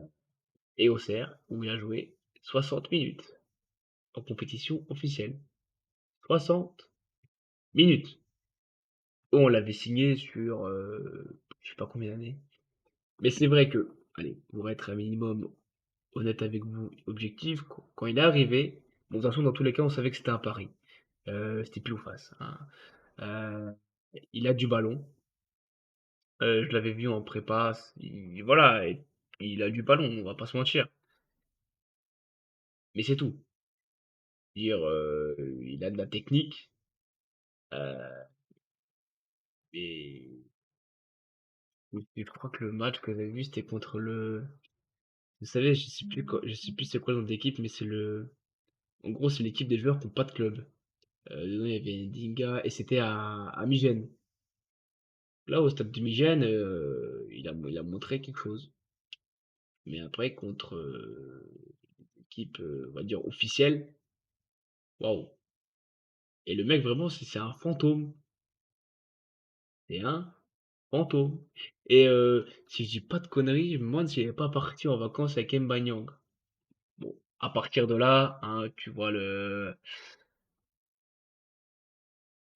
et Auxerre, où il a joué 60 minutes en compétition officielle. 60 minutes. On l'avait signé sur je sais pas combien d'années. Mais c'est vrai que, allez, pour être un minimum honnête avec vous, objectif, quand il est arrivé, bon, de toute façon, dans tous les cas, on savait que c'était un pari. C'était pile ou face, hein. Euh, il a du ballon. Je l'avais vu en prépa. Voilà, il a du ballon, on va pas se mentir. Mais c'est tout. Dire, il a de la technique. euh, et je crois que le match que j'avais vu, c'était contre le. Vous savez, je sais plus c'est quoi le nom d'équipe, mais c'est le. En gros, c'est l'équipe des joueurs qui n'ont pas de club. Dedans, il y avait Dinga et c'était à Migène. Là, au stade de Migène, il a montré quelque chose. Mais après, contre l'équipe, on va dire, officielle, waouh. Et le mec, vraiment, c'est un fantôme. C'est un fantôme. Et si je dis pas de conneries, je me demande s'il est pas parti en vacances avec Mbanyang. Bon, à partir de là, hein, tu vois le.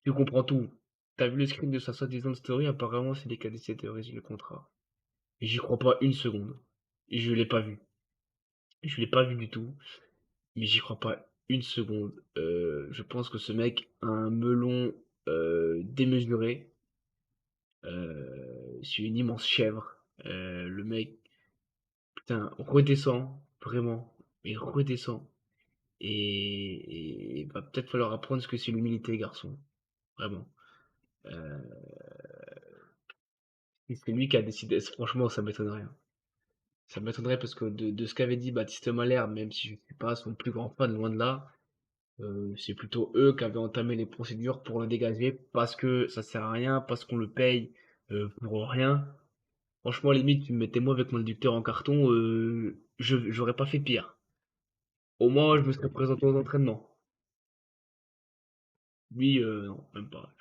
Tu comprends tout. T'as vu le screen de sa soi-disant story, apparemment c'est des KDC théorisent le contrat. Et j'y crois pas une seconde. Et je l'ai pas vu. Je l'ai pas vu du tout. Mais j'y crois pas une seconde. Je pense que ce mec a un melon démesuré. C'est une immense chèvre. Le mec, putain, redescend, vraiment. Mais redescend. Et il va peut-être falloir apprendre ce que c'est l'humilité, garçon. Vraiment. Euh, si c'est lui qui a décidé. Franchement, ça m'étonnerait, hein. Ça m'étonnerait parce que de ce qu'avait dit Baptiste Malherbe, même si je ne suis pas son plus grand fan, loin de là, c'est plutôt eux qui avaient entamé les procédures pour le dégager parce que ça sert à rien, parce qu'on le paye pour rien. Franchement, limite, tu me mettais moi avec mon inducteur en carton, j'aurais pas fait pire. Au moins, je me serais présenté aux entraînements. Lui, non, même pas.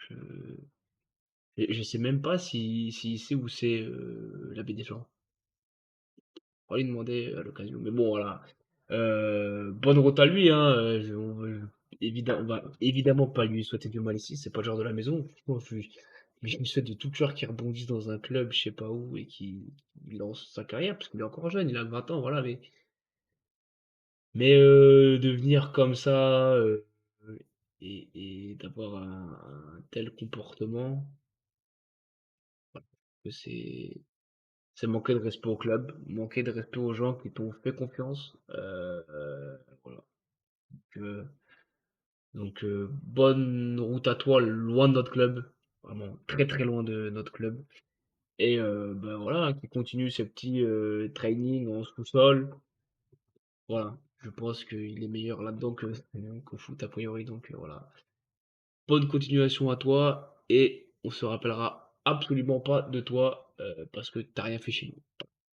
Je sais même pas si sait où c'est la baie des Champs. On va lui demander à l'occasion. Mais bon, voilà. Bonne route à lui, hein. On va évidemment pas lui souhaiter du mal ici. C'est pas le genre de la maison. Franchement, mais je lui souhaite de tout cœur qu'il rebondisse dans un club, je sais pas où, et qu'il lance sa carrière, parce qu'il est encore jeune, il a 20 ans, voilà. Mais devenir comme ça et d'avoir un tel comportement, que c'est manquer de respect au club, manquer de respect aux gens qui t'ont fait confiance. Voilà. Euh, bonne route à toi, loin de notre club, vraiment très très loin de notre club. Et ben voilà, hein, qui continue ses petits trainings en sous-sol. Voilà, je pense qu'il est meilleur là-dedans qu'au foot a priori. Donc voilà, bonne continuation à toi et on se rappellera absolument pas de toi parce que t'as rien fait chez nous.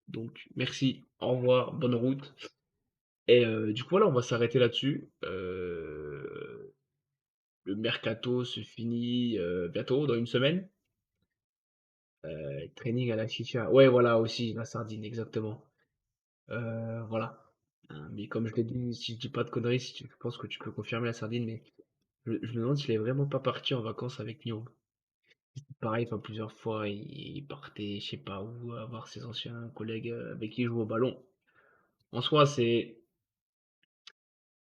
Donc merci, au revoir, bonne route. Et du coup voilà, on va s'arrêter là-dessus. Le mercato se finit bientôt, dans une semaine. Training à la chicha. Ouais, voilà aussi, la sardine, exactement. Voilà. Hein, mais comme je l'ai dit, si je dis pas de conneries, si je pense que tu peux confirmer la sardine, mais je me demande s'il est vraiment pas parti en vacances avec Nyong. Pareil, enfin plusieurs fois, il partait, je sais pas où, voir ses anciens collègues avec qui il joue au ballon. En soi, c'est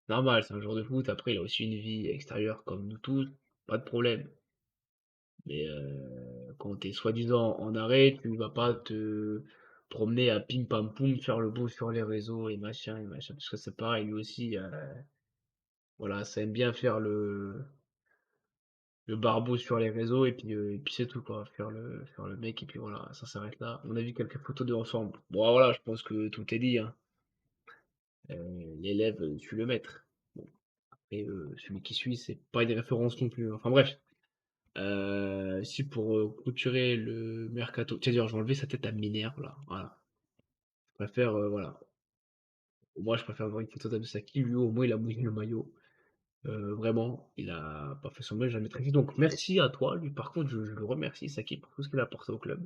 normal, c'est un joueur de foot. Après, il a aussi une vie extérieure comme nous tous, pas de problème. Mais quand t'es soi-disant en arrêt, tu ne vas pas te promener à pim pam poum, faire le beau sur les réseaux et machin. Parce que c'est pareil, lui aussi, voilà, ça aime bien faire le barbeau sur les réseaux et puis c'est tout quoi. Faire le mec et puis voilà, ça s'arrête là. On a vu quelques photos de ensemble. Bon voilà, je pense que tout est dit, hein. L'élève tue le maître. Bon, et celui qui suit, c'est pas une référence non plus, hein. Enfin bref, si pour, clôturer le mercato tiens d'ailleurs, je vais enlever sa tête, à m'énerve là, voilà. Je préfère, voilà, moi je préfère avoir une photo d'Amine Saki, lui au moins il a mouillé le maillot. Vraiment, il a pas fait son mieux, jamais très vite. Donc merci à toi, lui par contre, je le remercie, Saki, pour tout ce qu'il a apporté au club.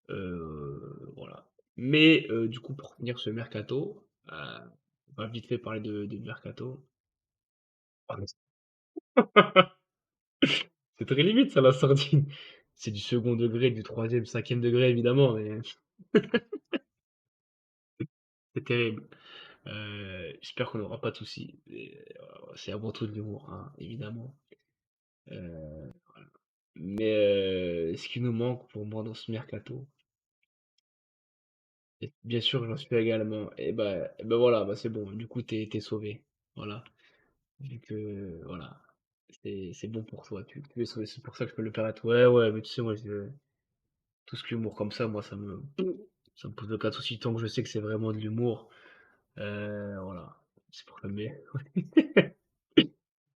Voilà. Mais du coup, pour finir ce mercato, on va vite fait parler de mercato. Ah, mais c'est très limite ça, la sardine. C'est du second degré, du troisième, cinquième degré évidemment, mais c'est terrible. J'espère qu'on n'aura pas de soucis. C'est avant tout de l'humour, hein, évidemment. Voilà. Mais ce qui nous manque pour moi dans ce mercato, et bien sûr j'en suis également, et ben voilà, bah c'est bon, du coup t'es sauvé. Voilà. Vu que voilà, c'est bon pour toi, tu es sauvé, c'est pour ça que je peux le permettre. Ouais, ouais, mais tu sais, moi, tout ce qui est humour comme ça, moi, ça me pose aucun souci tant que je sais que c'est vraiment de l'humour. Voilà, c'est pour ça, mais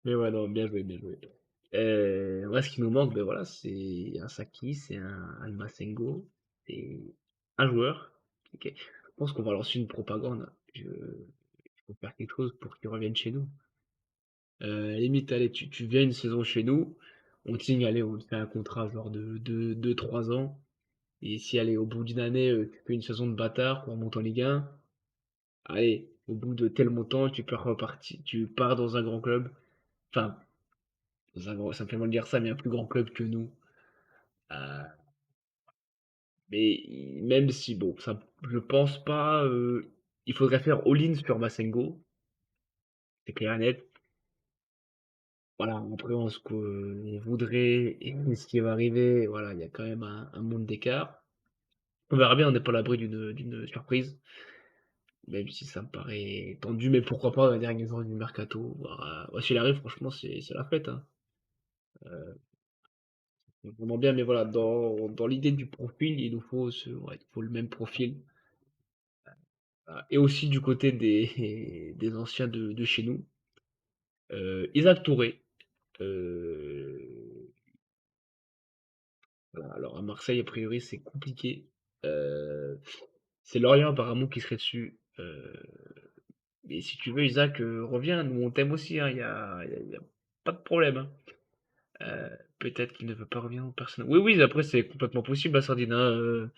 ouais, non, bien joué, bien joué. Ouais, ce qui nous manque, ben voilà, c'est un Saki, c'est un Almacengo, c'est un joueur. Ok. Je pense qu'on va lancer une propagande. Il faut faire quelque chose pour qu'ils reviennent chez nous. Limite, allez, tu viens une saison chez nous, on te signe, allez, on te fait un contrat genre de 3 ans. Et si, allez, au bout d'une année, tu fais une saison de bâtard pour monter en Ligue 1, allez, au bout de tel montant, tu pars dans un grand club. Enfin, simplement dire ça, mais un plus grand club que nous. Euh, mais même si, bon, ça, je pense pas, il faudrait faire all-in sur Massengo, c'est clair et net. Voilà, après, ce qu'on voudrait et ce qui va arriver, voilà, il y a quand même un monde d'écart. On verra bien, on n'est pas à l'abri d'une surprise, même si ça me paraît tendu, mais pourquoi pas la dernière journée du mercato. Voir, ouais, s'il arrive, franchement, c'est la fête, hein. C'est vraiment bien, mais voilà, dans l'idée du profil, ouais, il faut le même profil. Et aussi du côté des anciens de chez nous, Isaac Touré. euh, voilà, alors à Marseille, a priori, c'est compliqué. Euh, c'est Lorient apparemment qui serait dessus. Mais si tu veux, Isaac, reviens, nous on t'aime aussi, hein, y a pas de problème, hein. Peut-être qu'il ne veut pas revenir en personne. Oui, oui, après c'est complètement possible, la Sardine, hein.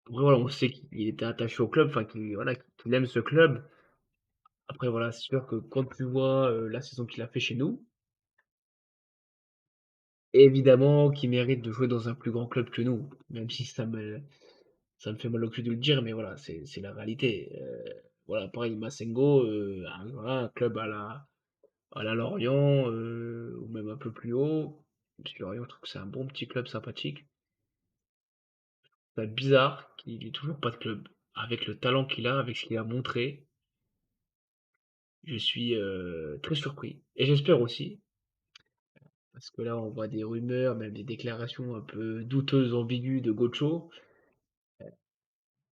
Après, voilà, on sait qu'il était attaché au club, enfin qu'il aime ce club. Après voilà, c'est sûr que quand tu vois la saison qu'il a fait chez nous, évidemment qu'il mérite de jouer dans un plus grand club que nous, même si ça me fait mal au cul de le dire, mais voilà, c'est la réalité. Voilà, pareil, Massengo, voilà, un club à la Lorient, ou même un peu plus haut. Parce que Lorient, je trouve que c'est un bon petit club sympathique. C'est bizarre qu'il ait toujours pas de club. Avec le talent qu'il a, avec ce qu'il a montré, je suis très surpris. Et j'espère aussi, parce que là on voit des rumeurs, même des déclarations un peu douteuses, ambiguës de Gocho.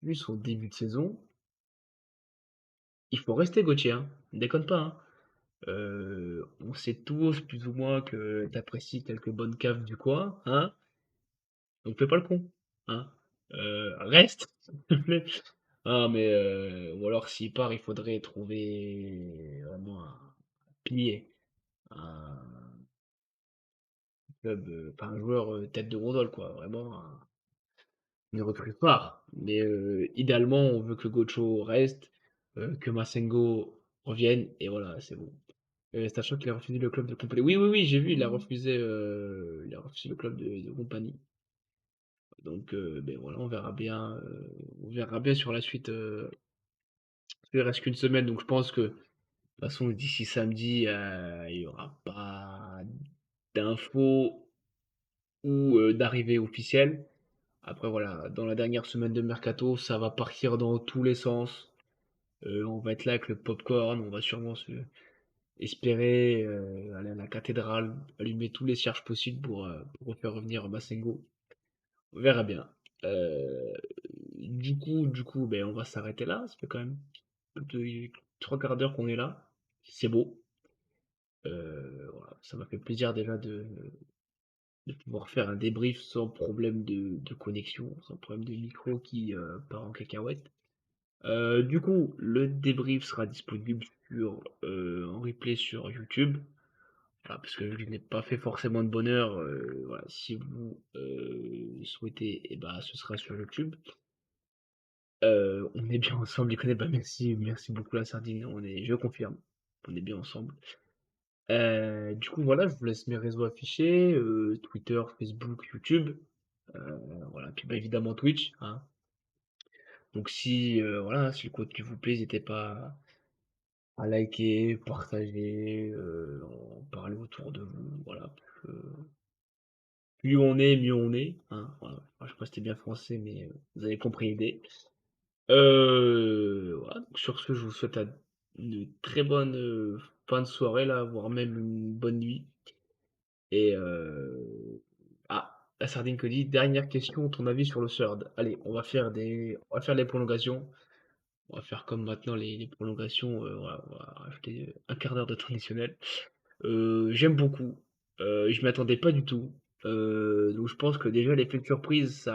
Vu son début de saison, il faut rester Gauthier, hein. Ne déconne pas, hein. On sait tous plus ou moins que t'apprécies quelques bonnes caves du coin, hein. Donc fais pas le con, hein. Reste, s'il te plaît. Ah mais ou alors s'il part, il faudrait trouver vraiment un pilier, un club, pas un joueur tête de gondole quoi, vraiment une recrue phare. Mais idéalement, on veut que Gocho reste, que Massengo revienne et voilà, c'est bon. Sachant qu'il a refusé le club de compagnie. Oui, oui, oui, j'ai vu, il a refusé le club de compagnie. Donc, ben voilà, on verra bien sur la suite. Il reste qu'une semaine, donc je pense que de toute façon d'ici samedi, il n'y aura pas d'infos ou d'arrivée officielle. Après voilà, dans la dernière semaine de mercato, ça va partir dans tous les sens. On va être là avec le popcorn, on va sûrement espérer aller à la cathédrale, allumer tous les cierges possibles pour faire revenir Massengo. On verra bien. Euh, du coup, ben, on va s'arrêter là. Ça fait quand même plus de 3 quarts d'heure qu'on est là. c'est beau. Voilà, ça m'a fait plaisir déjà de pouvoir faire un débrief sans problème de connexion, sans problème de micro qui part en cacahuète. Du coup, le débrief sera disponible en replay sur YouTube. Voilà, parce que je n'ai pas fait forcément de bonheur. Voilà, si vous souhaitez, et ben, ce sera sur YouTube. On est bien ensemble, les connaît. Bah, merci beaucoup la sardine. Je confirme, on est bien ensemble. Du coup, voilà, je vous laisse mes réseaux affichés, Twitter, Facebook, YouTube. Voilà, puis bah, évidemment Twitch, hein. Donc si, voilà, si le contenu vous plaît, n'hésitez pas à liker, partager, en parler autour de vous, voilà. Parce que plus on est, mieux on est, hein, voilà. Enfin, je sais pas si c'était bien français, mais vous avez compris l'idée. Voilà, donc sur ce, je vous souhaite une très bonne fin de soirée, là, voire même une bonne nuit. Et la sardine que dit, dernière question, ton avis sur le Third. Allez, on va faire les prolongations. On va faire comme maintenant les prolongations. Voilà, on va rajouter un quart d'heure de traditionnel. J'aime beaucoup. Je m'y attendais pas du tout. Donc je pense que déjà l'effet de surprise,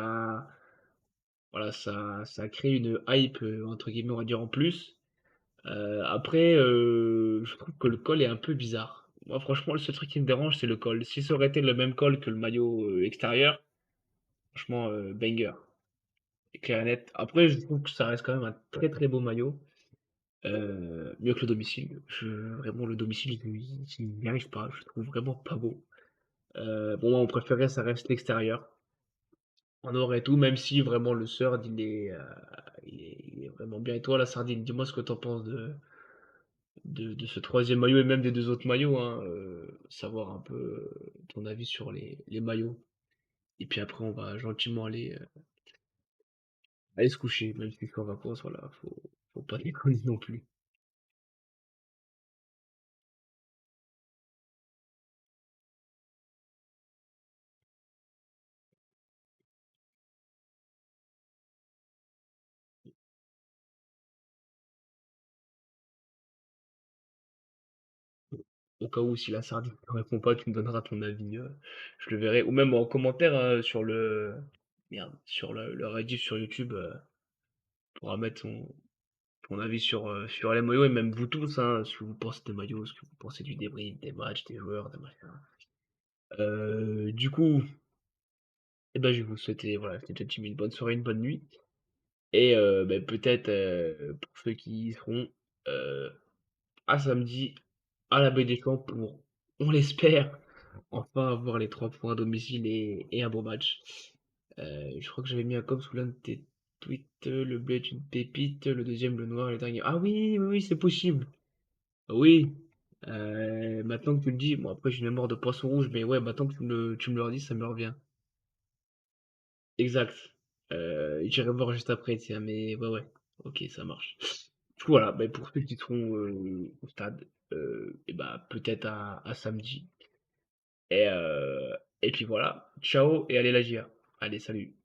voilà, ça crée une hype entre guillemets, on va dire en plus. Après, je trouve que le col est un peu bizarre. Moi, franchement, le seul truc qui me dérange, c'est le col. Si ça aurait été le même col que le maillot extérieur, franchement, banger. Clair et net. Après, je trouve que ça reste quand même un très très beau maillot. Mieux que le domicile. Vraiment, le domicile, je n'y arrive pas. Je le trouve vraiment pas beau. Bon, moi, mon préféré, ça reste l'extérieur. En or et tout, même si vraiment le Surd, il est vraiment bien. Et toi, la sardine, dis-moi ce que t'en penses de ce troisième maillot et même des deux autres maillots, hein, savoir un peu ton avis sur les maillots. Et puis après, on va gentiment aller se coucher, même si je suis en vacances, voilà, faut pas déconner non plus. Au cas où, si la sardine ne répond pas, tu me donneras ton avis, je le verrai. Ou même en commentaire sur sur le Reddit sur YouTube, tu pourras mettre ton avis sur les maillots et même vous tous, hein, ce que vous pensez des maillots, ce que vous pensez du débrief, des matchs, des joueurs, des machins. Du coup, eh ben, je vais vous souhaiter, voilà, je t'ai déjà dit, mais une bonne soirée, une bonne nuit. Et ben, peut-être pour ceux qui y seront, euh, à samedi à la Baie des Champs pour, on l'espère, enfin avoir les 3 points à domicile et un beau match. Je crois que j'avais mis un com sous l'un de tes tweets, le bleu est une pépite, le deuxième le noir, le dernier. Ah oui, oui, oui, c'est possible. Oui. Maintenant que tu le dis, bon après j'ai une mémoire de poisson rouge, mais ouais, maintenant que tu me le redis, ça me revient. Exact. J'irai voir juste après, tiens, mais ouais, ouais. Ok, ça marche. Du coup, voilà, bah, pour ceux qui seront au stade, et bah, peut-être à samedi. Et, euh, et puis voilà. Ciao et allez la GIA. Allez, salut.